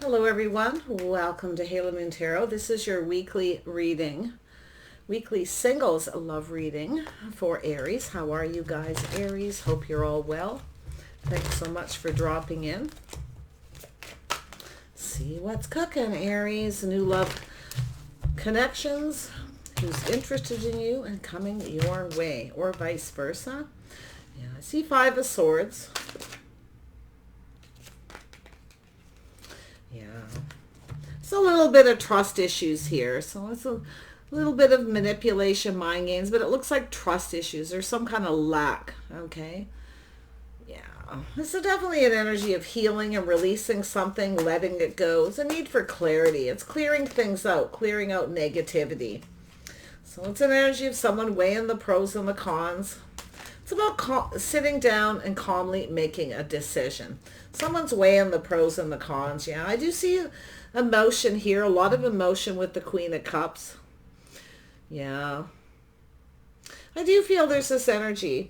Hello everyone, welcome to Halo Moon Tarot. This is your weekly reading, weekly singles love reading for Aries. How are you guys, Aries? Hope you're all well. Thanks so much for dropping in. See what's cooking, Aries. New love connections, who's interested in you and coming your way, or vice versa. Yeah, I see Five of Swords. Yeah. It's a little bit of trust issues here. So it's a little bit of manipulation, mind games, but it looks like trust issues. There's some kind of lack, okay? Yeah. This is definitely an energy of healing and releasing something, letting it go. It's a need for clarity. It's clearing things out, clearing out negativity. So it's an energy of someone weighing the pros and the cons. It's about sitting down and calmly making a decision. Someone's weighing the pros and the cons. Yeah, I do see emotion here, a lot of emotion with the Queen of Cups. Yeah. I do feel there's this energy,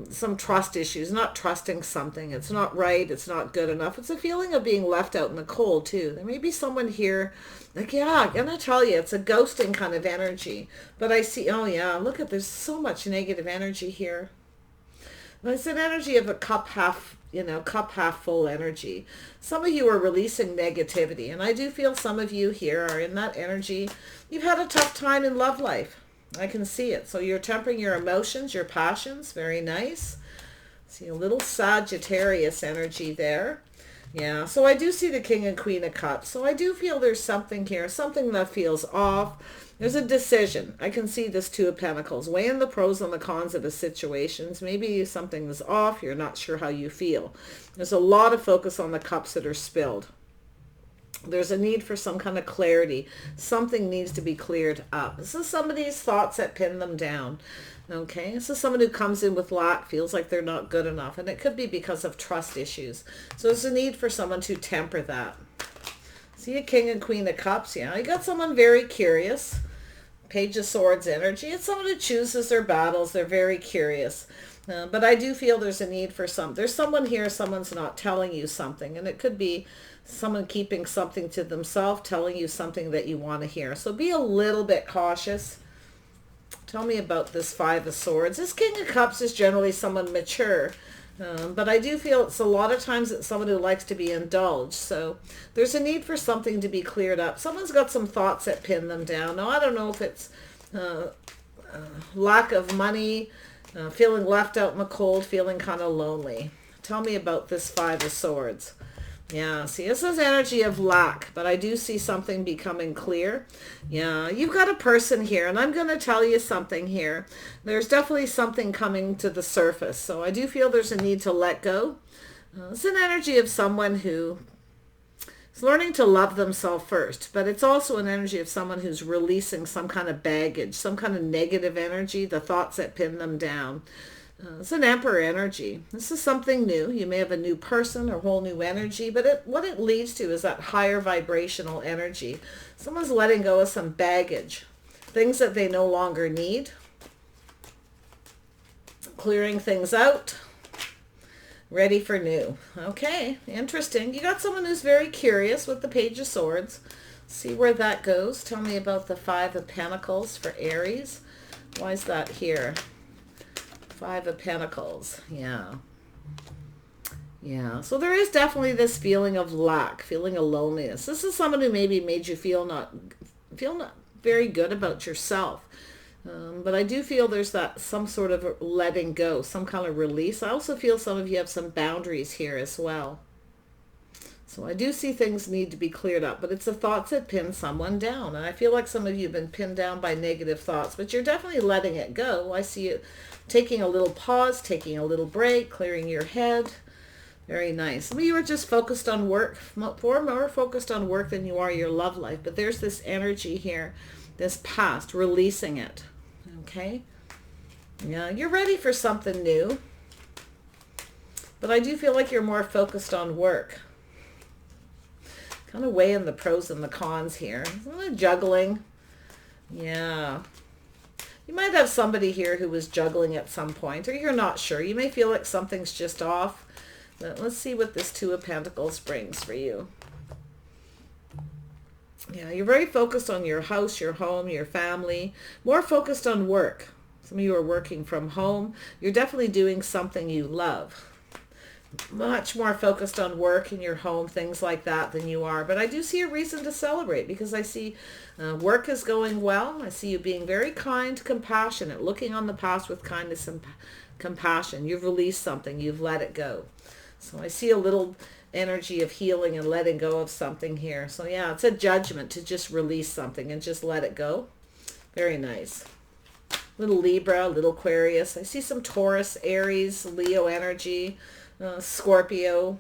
some trust issues, not trusting something. It's not right. It's not good enough. It's a feeling of being left out in the cold too. There may be someone here, like, yeah, I'm going to tell you, it's a ghosting kind of energy. But I see, oh yeah, look at, there's so much negative energy here. It's an energy of a cup half, cup half full energy. Some of you are releasing negativity. And I do feel some of you here are in that energy. You've had a tough time in love life. I can see it. So you're tempering your emotions, your passions. Very nice. See a little Sagittarius energy there. Yeah, so I do see the King and Queen of Cups. So I do feel there's something here, something that feels off. There's a decision. I can see this Two of Pentacles, weighing the pros and the cons of the situations. Maybe something's off. You're not sure how you feel. There's a lot of focus on the cups that are spilled. There's a need for some kind of clarity. Something needs to be cleared up. This is somebody's thoughts that pin them down. Okay, this is someone who comes in with lack, feels like they're not good enough. And it could be because of trust issues. So there's a need for someone to temper that. See a King and Queen of Cups. Yeah, you got someone very curious. Page of Swords energy. It's someone who chooses their battles. They're very curious. But I do feel there's a need for there's someone here, someone's not telling you something. And it could be someone keeping something to themselves, telling you something that you want to hear. So be a little bit cautious. Tell me about this Five of Swords. This King of Cups is generally someone mature. But I do feel it's a lot of times it's someone who likes to be indulged. So there's a need for something to be cleared up. Someone's got some thoughts that pin them down. Now, I don't know if it's lack of money, feeling left out in the cold, feeling kind of lonely. Tell me about this Five of Swords. Yeah, see, this is energy of lack, but I do see something becoming clear. Yeah, you've got a person here, and I'm going to tell you something here. There's definitely something coming to the surface, so I do feel there's a need to let go. It's an energy of someone who is learning to love themselves first, but it's also an energy of someone who's releasing some kind of baggage, some kind of negative energy, the thoughts that pin them down. It's an Emperor energy. This is something new. You may have a new person or whole new energy, but what it leads to is that higher vibrational energy. Someone's letting go of some baggage, things that they no longer need, clearing things out, ready for new. Okay, interesting. You got someone who's very curious with the Page of Swords. See where that goes. Tell me about the Five of Pentacles for Aries. Why is that here? Five of Pentacles. Yeah. Yeah. So there is definitely this feeling of lack, feeling of loneliness. This is someone who maybe made you feel not very good about yourself. But I do feel there's some sort of letting go, some kind of release. I also feel some of you have some boundaries here as well. So I do see things need to be cleared up, but it's the thoughts that pin someone down. And I feel like some of you have been pinned down by negative thoughts, but you're definitely letting it go. I see you taking a little pause, taking a little break, clearing your head. Very nice. Some of you are just focused on work, far more focused on work than you are your love life. But there's this energy here, this past, releasing it. Okay? Yeah, you're ready for something new. But I do feel like you're more focused on work. Kind of weighing the pros and the cons here. Juggling. Yeah. You might have somebody here who was juggling at some point, or you're not sure. You may feel like something's just off. But let's see what this Two of Pentacles brings for you. Yeah, you're very focused on your house, your home, your family, more focused on work. Some of you are working from home. You're definitely doing something you love. Much more focused on work in your home, things like that than you are. But I do see a reason to celebrate because I see work is going well. I see you being very kind, compassionate, looking on the past with kindness and compassion. You've released something. You've let it go. So I see a little energy of healing and letting go of something here. So yeah, it's a judgment to just release something and just let it go. Very nice. Little Libra, little Aquarius. I see some Taurus, Aries, Leo energy. Scorpio,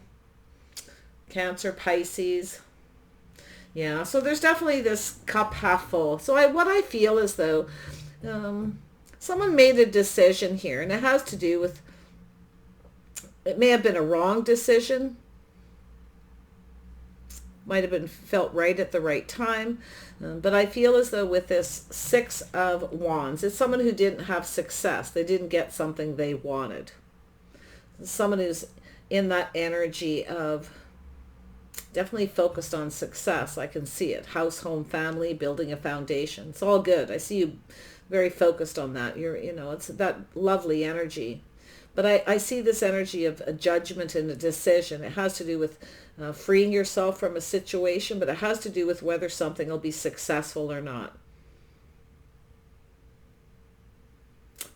Cancer, Pisces. Yeah, so there's definitely this cup half full. So what I feel is though, someone made a decision here, and it has to do with, it may have been a wrong decision, might have been felt right at the right time, but I feel as though with this Six of Wands, it's someone who didn't have success. They didn't get something they wanted. Someone who's in that energy of definitely focused on success. I can see it. House, home, family, building a foundation. It's all good. I see you very focused on that. It's that lovely energy. But I see this energy of a judgment and a decision. It has to do with freeing yourself from a situation, but it has to do with whether something will be successful or not.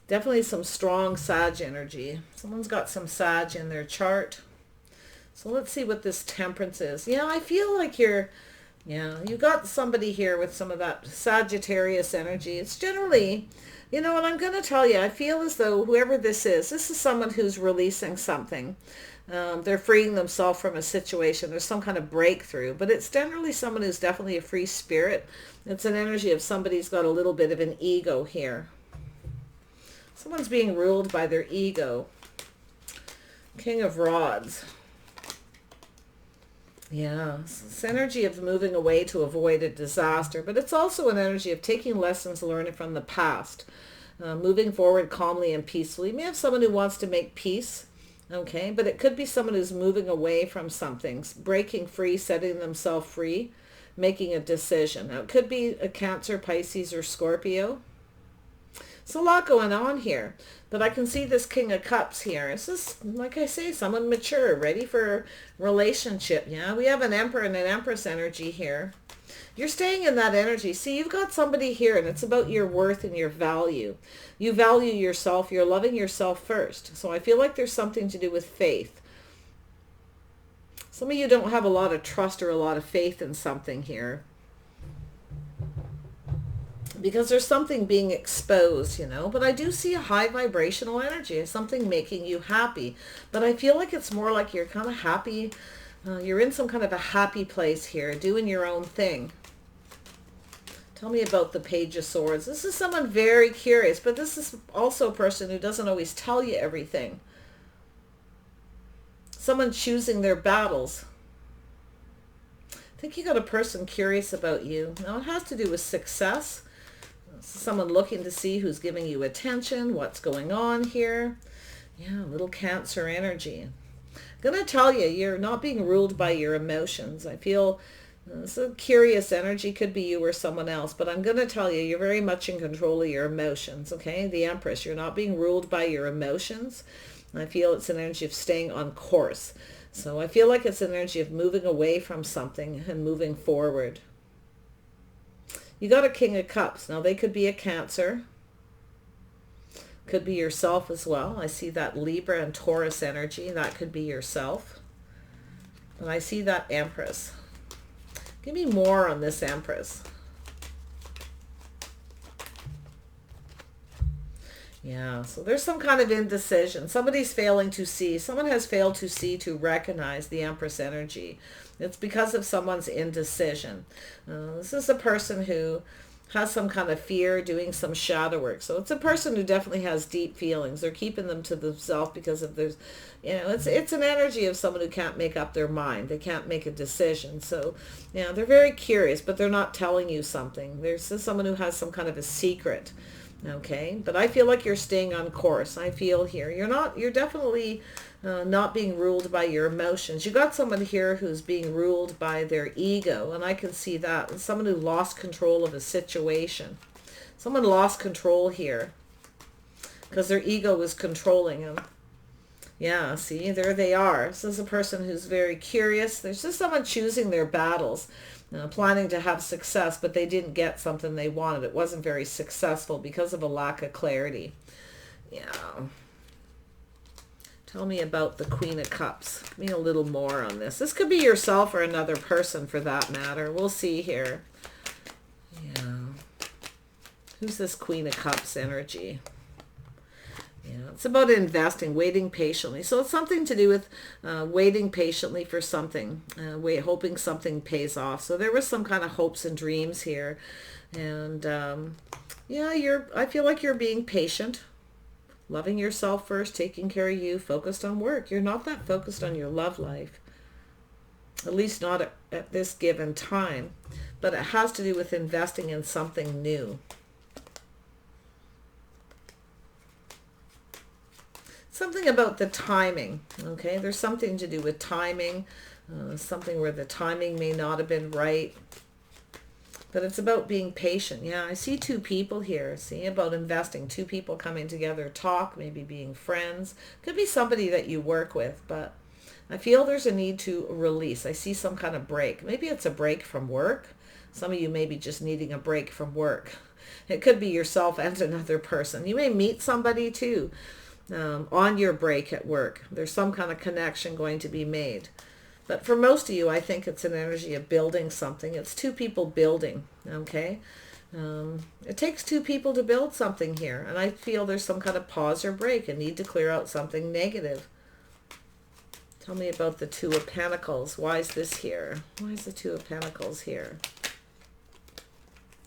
Definitely some strong Sag energy. Someone's got some Sag in their chart. So let's see what this Temperance is. Yeah, I feel like you got somebody here with some of that Sagittarius energy. It's generally, and I'm going to tell you, I feel as though whoever this is someone who's releasing something. They're freeing themselves from a situation. There's some kind of breakthrough, but it's generally someone who's definitely a free spirit. It's an energy of somebody's got a little bit of an ego here. Someone's being ruled by their ego. King of Rods. Yeah, it's energy of moving away to avoid a disaster, but it's also an energy of taking lessons learned from the past, moving forward calmly and peacefully. You may have someone who wants to make peace, okay, but it could be someone who's moving away from something, breaking free, setting themselves free, making a decision. Now, it could be a Cancer, Pisces, or Scorpio. It's a lot going on here, but I can see this King of Cups here. This is, like I say, someone mature, ready for relationship. Yeah, we have an Emperor and an Empress energy here. You're staying in that energy. See, you've got somebody here, and it's about your worth and your value. You value yourself. You're loving yourself first. So I feel like there's something to do with faith. Some of you don't have a lot of trust or a lot of faith in something here, because there's something being exposed, but I do see a high vibrational energy, something making you happy. But I feel like it's more like you're kind of happy. You're in some kind of a happy place here, doing your own thing. Tell me about the Page of Swords. This is someone very curious, but this is also a person who doesn't always tell you everything. Someone choosing their battles. I think you got a person curious about you. Now it has to do with success. Someone looking to see who's giving you attention, what's going on here. Yeah, a little Cancer energy. I'm going to tell you, you're not being ruled by your emotions. I feel it's a curious energy, could be you or someone else, but I'm going to tell you, you're very much in control of your emotions, okay? The Empress, you're not being ruled by your emotions. I feel it's an energy of staying on course. So I feel like it's an energy of moving away from something and moving forward. You got a King of Cups. Now they could be a Cancer. Could be yourself as well. I see that Libra and Taurus energy. That could be yourself. And I see that Empress. Give me more on this Empress. Yeah, so there's some kind of indecision. Somebody's failing to see. Someone has failed to see, to recognize the Empress energy. It's because of someone's indecision. This is a person who has some kind of fear, doing some shadow work. So it's a person who definitely has deep feelings. They're keeping them to themselves because of their, it's an energy of someone who can't make up their mind. They can't make a decision. So, they're very curious, but they're not telling you something. There's someone who has some kind of a secret. Okay, but I feel like you're staying on course. I feel here you're definitely not being ruled by your emotions. You got someone here who's being ruled by their ego, and I can see that. And someone who lost control of a situation. Someone lost control here because their ego was controlling them. Yeah, see, there they are. This is a person who's very curious. There's just someone choosing their battles, planning to have success, but they didn't get something they wanted. It wasn't very successful because of a lack of clarity. Yeah. Tell me about the Queen of Cups. Give me a little more on this. This could be yourself or another person for that matter. We'll see here. Yeah. Who's this Queen of Cups energy? Yeah, it's about investing, waiting patiently. So it's something to do with waiting patiently for something, hoping something pays off. So there was some kind of hopes and dreams here. And yeah, I feel like you're being patient, loving yourself first, taking care of you, focused on work. You're not that focused on your love life, at least not at this given time. But it has to do with investing in something new. Something about the timing, okay? There's something to do with timing, something where the timing may not have been right. But it's about being patient. Yeah, I see two people here. See, about investing. Two people coming together, talk, maybe being friends. Could be somebody that you work with, but I feel there's a need to release. I see some kind of break. Maybe it's a break from work. Some of you may be just needing a break from work. It could be yourself and another person. You may meet somebody too. On your break at work. There's some kind of connection going to be made. But for most of you, I think it's an energy of building something. It's two people building, okay? It takes two people to build something here. And I feel there's some kind of pause or break, a need to clear out something negative. Tell me about the Two of Pentacles. Why is this here? Why is the Two of Pentacles here?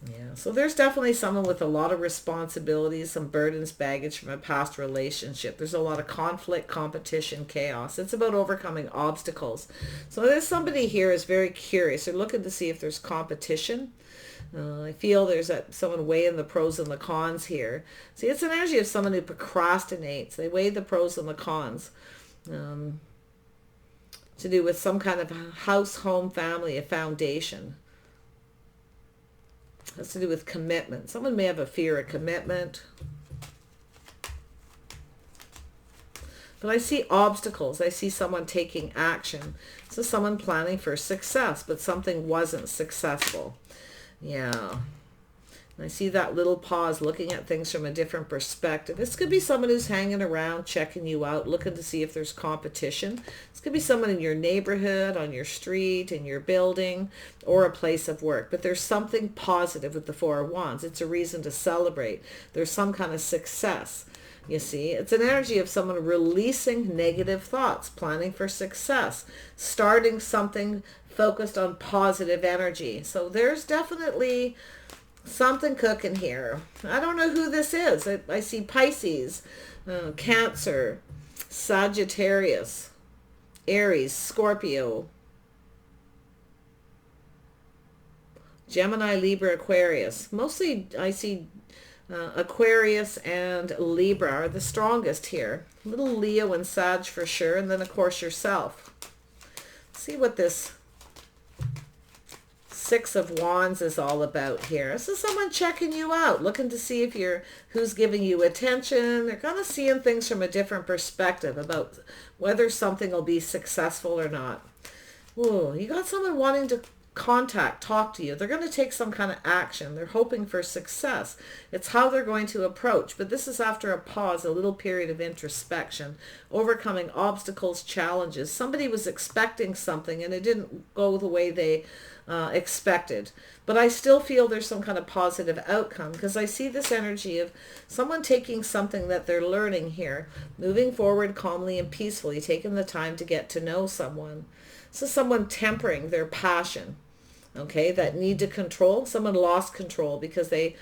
Yeah, so there's definitely someone with a lot of responsibilities, some burdens, baggage from a past relationship. There's a lot of conflict, competition, chaos. It's about overcoming obstacles. So there's somebody here who's very curious. They're looking to see if there's competition. I feel there's someone weighing the pros and the cons here. See, it's an energy of someone who procrastinates. They weigh the pros and the cons. To do with some kind of house, home, family, a foundation. Has to do with commitment. Someone may have a fear of commitment. But I see obstacles. I see someone taking action. So someone planning for success, but something wasn't successful. Yeah. And I see that little pause, looking at things from a different perspective. This could be someone who's hanging around, checking you out, looking to see if there's competition. This could be someone in your neighborhood, on your street, in your building, or a place of work. But there's something positive with the Four of Wands. It's a reason to celebrate. There's some kind of success. You see, it's an energy of someone releasing negative thoughts, planning for success, starting something focused on positive energy. So there's definitely something cooking here. I don't know who this is. I see Pisces, Cancer, Sagittarius, Aries, Scorpio, Gemini, Libra, Aquarius. Mostly I see Aquarius and Libra are the strongest here. Little Leo and Sag for sure. And then of course yourself. See what this Six of Wands is all about here. This is someone checking you out, looking to see if who's giving you attention. They're kind of seeing things from a different perspective about whether something will be successful or not. Ooh, you got someone wanting to talk to you. They're going to take some kind of action. They're hoping for success. It's how they're going to approach. But this is after a pause, a little period of introspection, overcoming obstacles, challenges. Somebody was expecting something and it didn't go the way they expected. But I still feel there's some kind of positive outcome because I see this energy of someone taking something that they're learning here, moving forward calmly and peacefully, taking the time to get to know someone. So someone tempering their passion. okay, that need to control. Someone lost control because they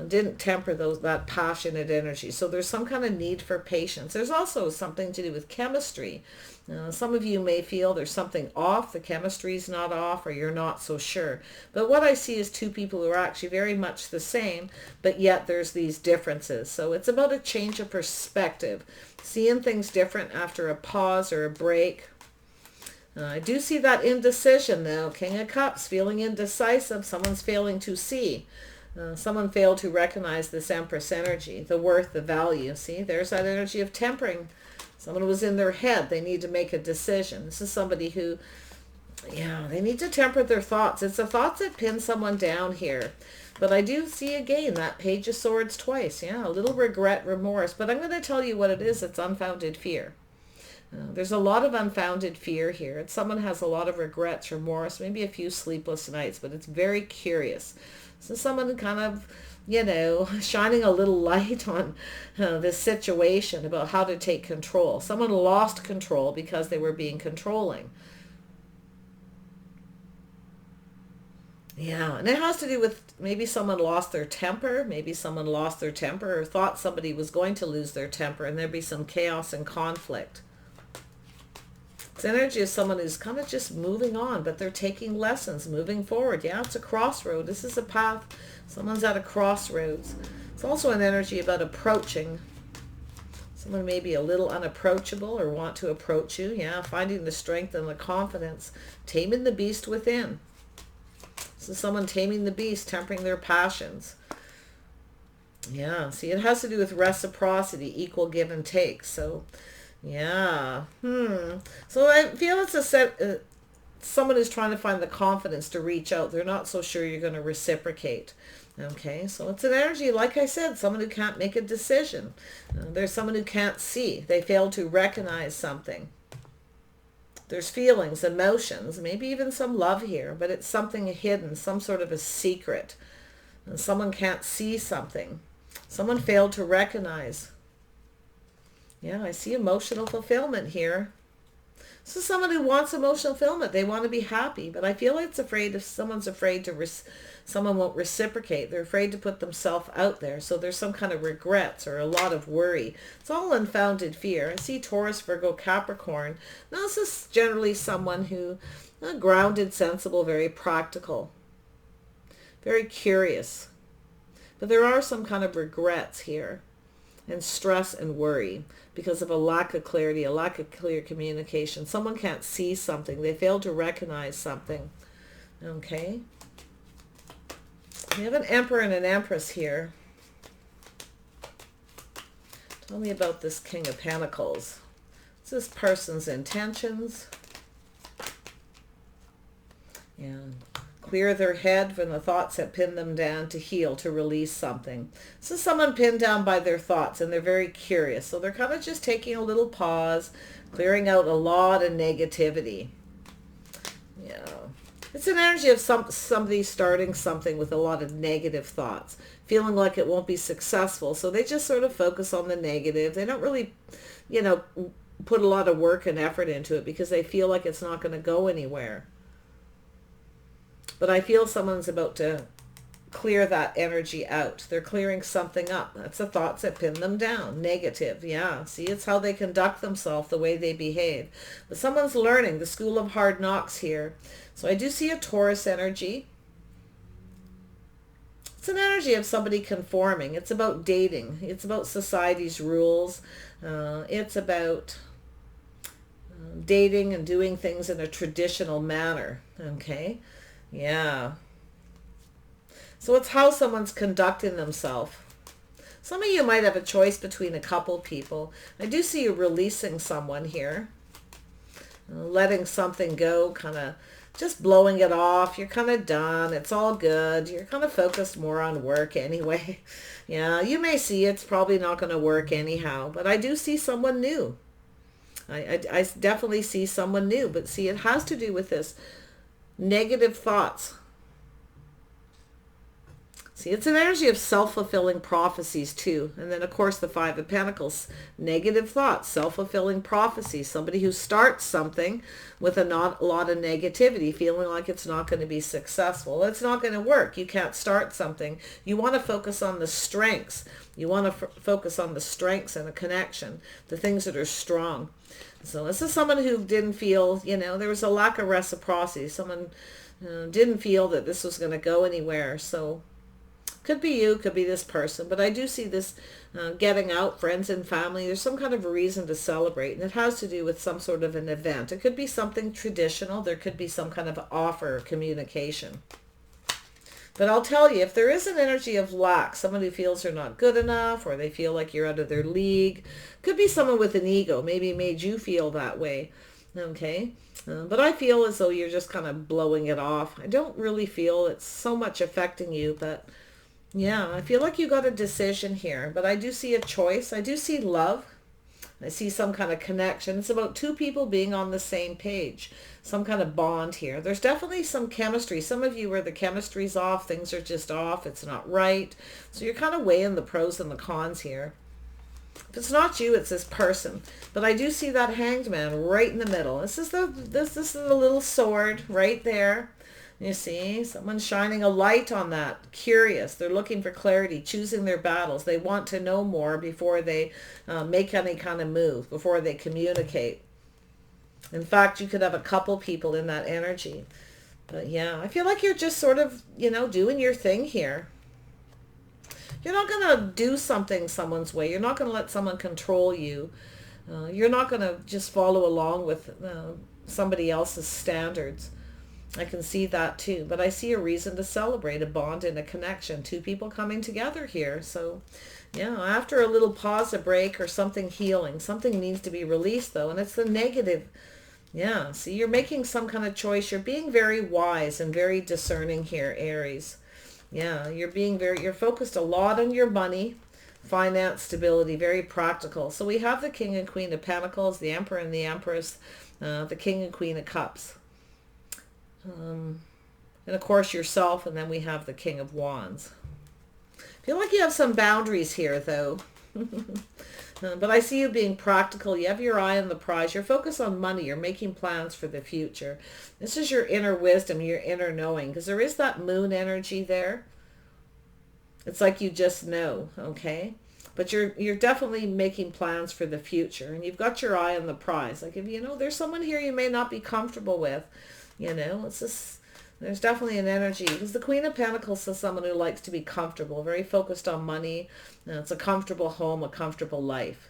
didn't temper that passionate energy. So there's some kind of need for patience. There's also something to do with chemistry. Some of you may feel there's something off, the chemistry's not off, or you're not so sure. But what I see is two people who are actually very much the same, but yet there's these differences. So it's about a change of perspective, seeing things different after a pause or a break. I do see that indecision though. King of Cups, feeling indecisive. Someone's failing to see. Someone failed to recognize this Empress energy, the worth, the value. See, there's that energy of tempering. Someone was in their head. They need to make a decision. This is somebody who, yeah, they need to temper their thoughts. It's the thoughts that pin someone down here. But I do see again that Page of Swords twice. Yeah, a little regret, remorse. But I'm going to tell you what it is. It's unfounded fear. There's a lot of unfounded fear here. Someone has a lot of regrets, remorse, maybe a few sleepless nights, but it's very curious. So someone kind of, you know, shining a little light on this situation about how to take control. Someone lost control because they were being controlling. Yeah, and it has to do with maybe someone lost their temper. Maybe someone lost their temper or thought somebody was going to lose their temper, and there'd be some chaos and conflict. It's energy of someone who's kind of just moving on, but they're taking lessons, moving forward. Yeah, it's a crossroad. This is a path. Someone's at a crossroads. It's also an energy about approaching. Someone may be a little unapproachable or want to approach you. Yeah, finding the strength and the confidence. Taming the beast within. This is someone taming the beast, tempering their passions. Yeah, see, it has to do with reciprocity, equal give and take. So... yeah. So I feel it's someone who's trying to find the confidence to reach out. They're not so sure you're going to reciprocate. Okay, so it's an energy, like I said, someone who can't make a decision. There's someone who can't see. They fail to recognize something. There's feelings, emotions, maybe even some love here, but it's something hidden, some sort of a secret. And someone can't see something. Someone failed to recognize. Yeah, I see emotional fulfillment here. So someone who wants emotional fulfillment, they want to be happy, but I feel it's afraid if someone's afraid to, someone won't reciprocate. They're afraid to put themselves out there. So there's some kind of regrets or a lot of worry. It's all unfounded fear. I see Taurus, Virgo, Capricorn. Now this is generally someone who, grounded, sensible, very practical, very curious. But there are some kind of regrets here and stress and worry because of a lack of clarity, a lack of clear communication. Someone can't see something. They fail to recognize something. Okay. We have an Emperor and an Empress here. Tell me about this King of Pentacles. What's this person's intentions? Yeah. Clear their head from the thoughts that pin them down, to heal, to release something. So someone pinned down by their thoughts and they're very curious. So they're kind of just taking a little pause, clearing out a lot of negativity. Yeah. It's an energy of somebody starting something with a lot of negative thoughts, feeling like it won't be successful. So they just sort of focus on the negative. They don't really, you know, put a lot of work and effort into it because they feel like it's not going to go anywhere. But I feel someone's about to clear that energy out. They're clearing something up. That's the thoughts that pin them down. Negative. Yeah. See, it's how they conduct themselves, the way they behave. But someone's learning the school of hard knocks here. So I do see a Taurus energy. It's an energy of somebody conforming. It's about dating. It's about society's rules. It's about dating and doing things in a traditional manner. Okay. Yeah. So it's how someone's conducting themselves. Some of you might have a choice between a couple people. I do see you releasing someone here. Letting something go, kind of just blowing it off. You're kind of done. It's all good. You're kind of focused more on work anyway. Yeah, you may see it's probably not going to work anyhow. But I do see someone new. I definitely see someone new. But see, it has to do with this negative thoughts. See, it's an energy of self-fulfilling prophecies too. And then, of course, the Five of Pentacles, negative thoughts, self-fulfilling prophecies. Somebody who starts something with a lot of negativity, feeling like it's not going to be successful. It's not going to work. You can't start something. You want to focus on the strengths. You want to focus on the strengths and a connection, the things that are strong. So this is someone who didn't feel, there was a lack of reciprocity. Someone didn't feel that this was going to go anywhere. So could be you, could be this person, but I do see this getting out, friends and family. There's some kind of a reason to celebrate, and it has to do with some sort of an event. It could be something traditional. There could be some kind of offer or communication. But I'll tell you, if there is an energy of lack, someone who feels they're not good enough, or they feel like you're out of their league, could be someone with an ego, maybe made you feel that way. Okay, but I feel as though you're just kind of blowing it off. I don't really feel it's so much affecting you, but yeah, I feel like you got a decision here, but I do see a choice. I do see love. I see some kind of connection. It's about two people being on the same page, some kind of bond here. There's definitely some chemistry. Some of you where the chemistry's off, things are just off, it's not right. So you're kind of weighing the pros and the cons here. If it's not you, it's this person. But I do see that Hanged Man right in the middle. This is the little sword right there. You see, someone's shining a light on that. Curious. They're looking for clarity, choosing their battles. They want to know more before they make any kind of move, before they communicate. In fact, you could have a couple people in that energy. But yeah, I feel like you're just sort of, doing your thing here. You're not going to do something someone's way. You're not going to let someone control you. You're not going to just follow along with somebody else's standards. I can see that too, but I see a reason to celebrate, a bond and a connection, two people coming together here. So yeah, after a little pause, a break, or something healing, something needs to be released though, and it's the negative. Yeah, see, you're making some kind of choice. You're being very wise and very discerning here, Aries. Yeah, you're focused a lot on your money, finance, stability, very practical. So we have the King and Queen of Pentacles, the Emperor and the Empress, the King and Queen of Cups. And of course yourself, and then we have the King of Wands. I feel like you have some boundaries here though. But I see you being practical. You have your eye on the prize. You're focused on money. You're making plans for the future. This is your inner wisdom, your inner knowing, because there is that moon energy there. It's like you just know, okay? But you're definitely making plans for the future, and you've got your eye on the prize. Like, if there's someone here you may not be comfortable with, it's just, there's definitely an energy, because the Queen of Pentacles is someone who likes to be comfortable, very focused on money. It's a comfortable home, a comfortable life.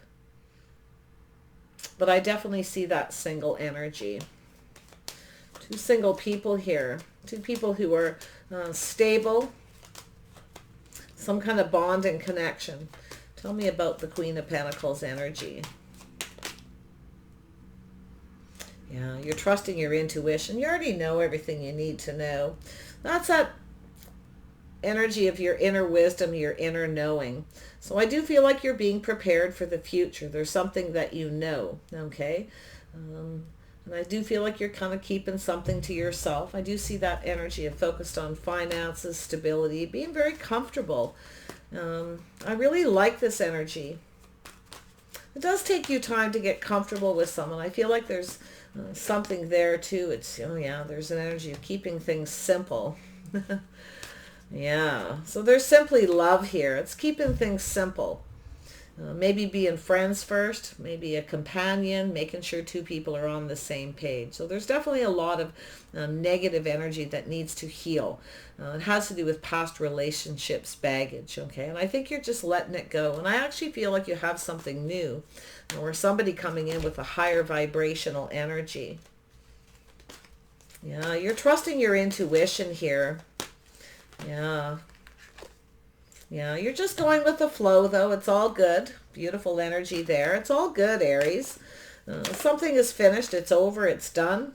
But I definitely see that single energy. Two single people here, two people who are stable, some kind of bond and connection. Tell me about the Queen of Pentacles energy. Yeah, you're trusting your intuition. You already know everything you need to know. That's that energy of your inner wisdom, your inner knowing. So I do feel like you're being prepared for the future. There's something that you know, okay? And I do feel like you're kind of keeping something to yourself. I do see that energy of focused on finances, stability, being very comfortable. I really like this energy. It does take you time to get comfortable with someone. I feel like there's something there too. It's, there's an energy of keeping things simple. Yeah, so there's simply love here. It's keeping things simple. Maybe being friends first, maybe a companion, making sure two people are on the same page. So there's definitely a lot of negative energy that needs to heal. It has to do with past relationships, baggage, okay? And I think you're just letting it go. And I actually feel like you have something new, or somebody coming in with a higher vibrational energy. Yeah, you're trusting your intuition here. Yeah. Yeah, you're just going with the flow, though. It's all good. Beautiful energy there. It's all good, Aries. Something is finished. It's over. It's done.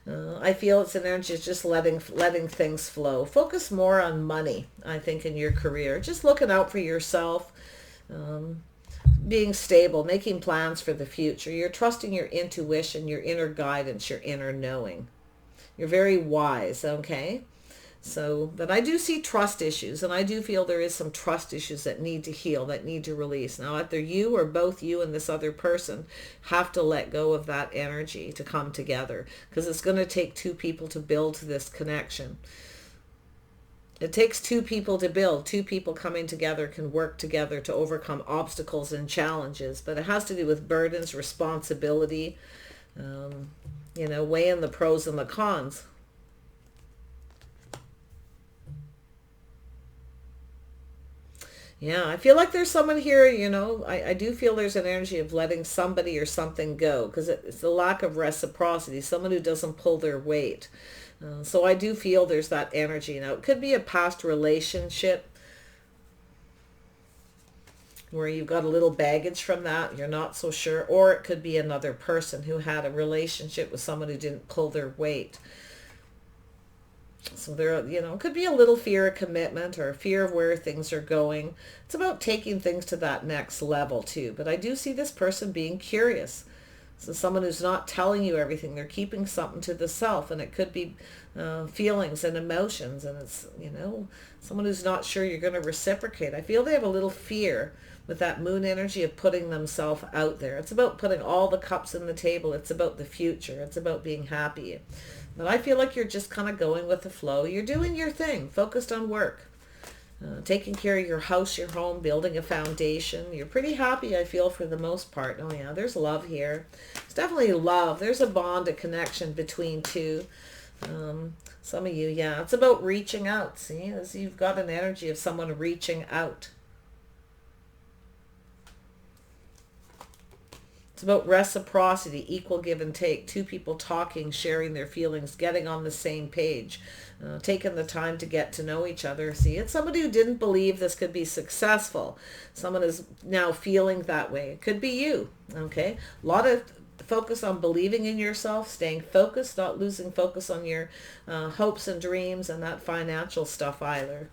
I feel it's an energy. It's just letting things flow. Focus more on money, I think, in your career. Just looking out for yourself. Being stable. Making plans for the future. You're trusting your intuition, your inner guidance, your inner knowing. You're very wise, okay? So, but I do see trust issues, and I do feel there is some trust issues that need to heal, that need to release. Now, either you or both you and this other person have to let go of that energy to come together, because it's going to take two people to build this connection. It takes two people to build. Two people coming together can work together to overcome obstacles and challenges, but it has to do with burdens, responsibility, weighing the pros and the cons. Yeah, I feel like there's someone here, I do feel there's an energy of letting somebody or something go, because it's the lack of reciprocity, someone who doesn't pull their weight. So I do feel there's that energy. Now, it could be a past relationship where you've got a little baggage from that, you're not so sure, or it could be another person who had a relationship with someone who didn't pull their weight. So there, it could be a little fear of commitment or a fear of where things are going. It's about taking things to that next level too. But I do see this person being curious. So someone who's not telling you everything, they're keeping something to the self, and it could be feelings and emotions, and it's, someone who's not sure you're going to reciprocate. I feel they have a little fear with that moon energy of putting themselves out there. It's about putting all the cups in the table. It's about the future. It's about being happy. But I feel like you're just kind of going with the flow. You're doing your thing, focused on work, taking care of your house, your home, building a foundation. You're pretty happy, I feel, for the most part. Oh yeah, there's love here. It's definitely love. There's a bond, a connection between two. Some of you, yeah, it's about reaching out. See, as you've got an energy of someone reaching out. It's about reciprocity, equal give and take, two people talking, sharing their feelings, getting on the same page, taking the time to get to know each other. See, it's somebody who didn't believe this could be successful. Someone is now feeling that way. It could be you, okay? A lot of focus on believing in yourself, staying focused, not losing focus on your hopes and dreams and that financial stuff either.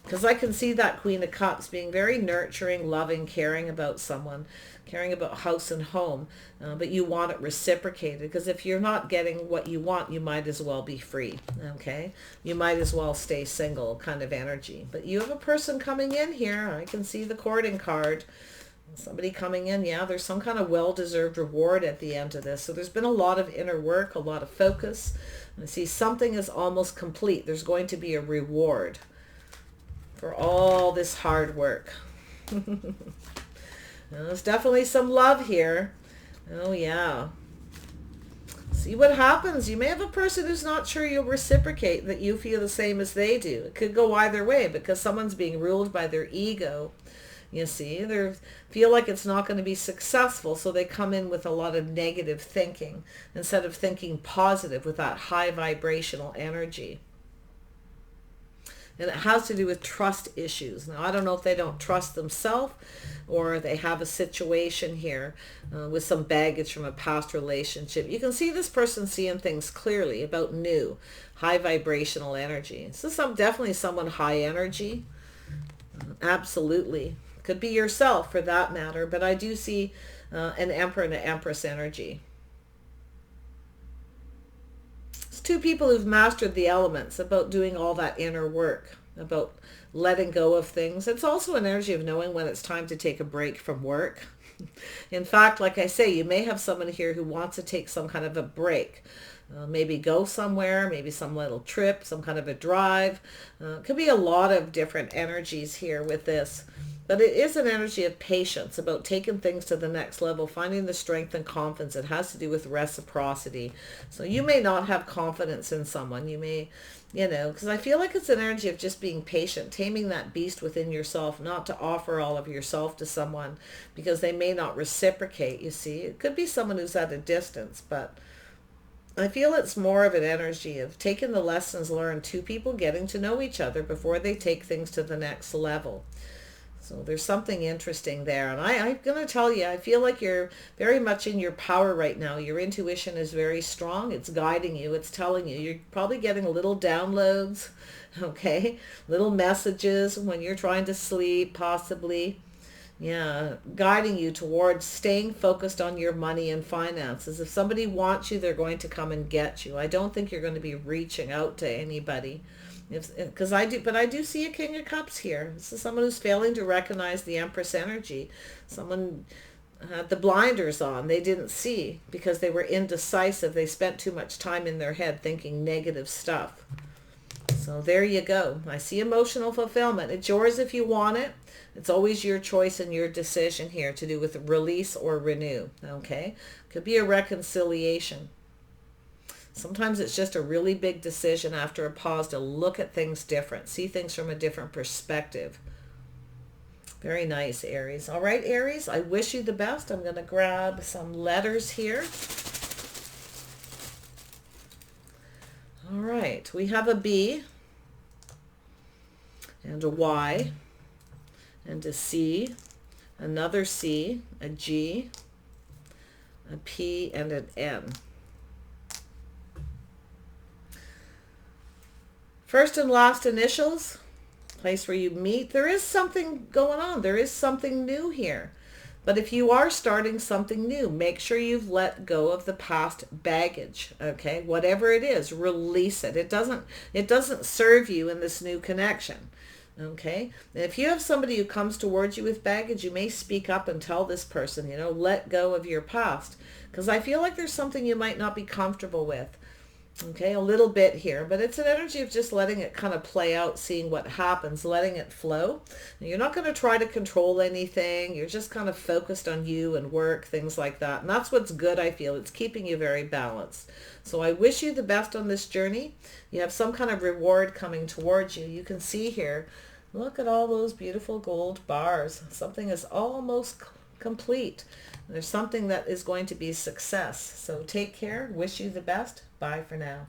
Because I can see that Queen of Cups being very nurturing, loving, caring about someone, caring about house and home, but you want it reciprocated, because if you're not getting what you want, you might as well be free, okay? You might as well stay single kind of energy. But you have a person coming in here. I can see the courting card. Somebody coming in, yeah, there's some kind of well-deserved reward at the end of this. So there's been a lot of inner work, a lot of focus. I see something is almost complete. There's going to be a reward for all this hard work. There's definitely some love here. Oh yeah. See what happens. You may have a person who's not sure you'll reciprocate, that you feel the same as they do. It could go either way, because someone's being ruled by their ego. You see, they feel like it's not going to be successful, so they come in with a lot of negative thinking instead of thinking positive with that high vibrational energy. And it has to do with trust issues. Now, I don't know if they don't trust themselves, or they have a situation here with some baggage from a past relationship. You can see this person seeing things clearly about new, high vibrational energy. So definitely someone high energy. Absolutely. Could be yourself for that matter, but I do see an Emperor and an Empress energy. Two people who've mastered the elements, about doing all that inner work, about letting go of things. It's also an energy of knowing when it's time to take a break from work. In fact, like I say, you may have someone here who wants to take some kind of a break. Maybe go somewhere, maybe some little trip, some kind of a drive. Could be a lot of different energies here with this. But it is an energy of patience, about taking things to the next level, finding the strength and confidence. It has to do with reciprocity. So you may not have confidence in someone. You may, because I feel like it's an energy of just being patient, taming that beast within yourself, not to offer all of yourself to someone because they may not reciprocate, you see. It could be someone who's at a distance, but I feel it's more of an energy of taking the lessons learned, two people getting to know each other before they take things to the next level. So there's something interesting there. And I'm going to tell you, I feel like you're very much in your power right now. Your intuition is very strong. It's guiding you. It's telling you. You're probably getting little downloads, okay? Little messages when you're trying to sleep, possibly. Yeah, guiding you towards staying focused on your money and finances. If somebody wants you, they're going to come and get you. I don't think you're going to be reaching out to anybody. Because I do, but I do see a King of Cups here. This is someone who's failing to recognize the Empress energy. Someone had the blinders on. They didn't see because they were indecisive. They spent too much time in their head thinking negative stuff. So there you go. I see emotional fulfillment. It's yours if you want it. It's always your choice and your decision here to do with release or renew. Okay? Could be a reconciliation. Sometimes it's just a really big decision after a pause to look at things different, see things from a different perspective. Very nice, Aries. All right, Aries, I wish you the best. I'm going to grab some letters here. All right, we have a B and a Y and a C, another C, a G, a P, and an N. First and last initials, place where you meet. There is something going on. There is something new here. But if you are starting something new, make sure you've let go of the past baggage, okay? Whatever it is, release it. It doesn't serve you in this new connection, okay? And if you have somebody who comes towards you with baggage, you may speak up and tell this person, you know, let go of your past. Because I feel like there's something you might not be comfortable with. Okay, a little bit here, but it's an energy of just letting it kind of play out, seeing what happens, letting it flow. And you're not going to try to control anything. You're just kind of focused on you and work, things like that. And that's what's good, I feel. It's keeping you very balanced. So I wish you the best on this journey. You have some kind of reward coming towards you. You can see here, look at all those beautiful gold bars. Something is almost complete. There's something that is going to be success. So take care. Wish you the best. Bye for now.